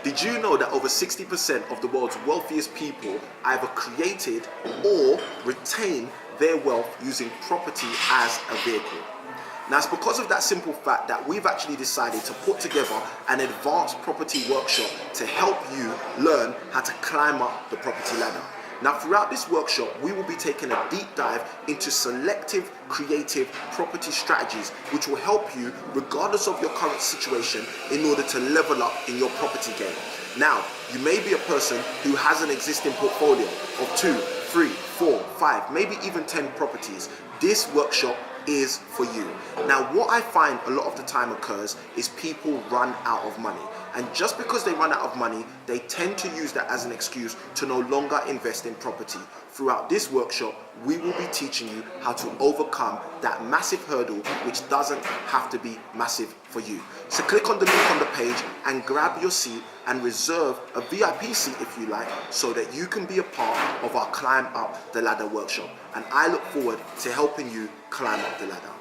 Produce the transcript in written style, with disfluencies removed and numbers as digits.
Did you know that over 60% of the world's wealthiest people either created or retain their wealth using property as a vehicle? Now, it's because of that simple fact that we've actually decided to put together an advanced property workshop to help you learn how to climb up the property ladder. Now, throughout this workshop, we will be taking a deep dive into selective, creative property strategies, which will help you regardless of your current situation in order to level up in your property game. Now, you may be a person who has an existing portfolio of 2, 3, 4, 5, maybe even 10 properties. This workshop is for you. Now, what I find a lot of the time occurs is people run out of money. And just because they run out of money, they tend to use that as an excuse to no longer invest in property. Throughout this workshop, we will be teaching you how to overcome that massive hurdle, which doesn't have to be massive for you. So click on the link on the page and grab your seat and reserve a VIP seat if you like, so that you can be a part of our Climb Up the Ladder workshop. And I look forward to helping you climb up the ladder.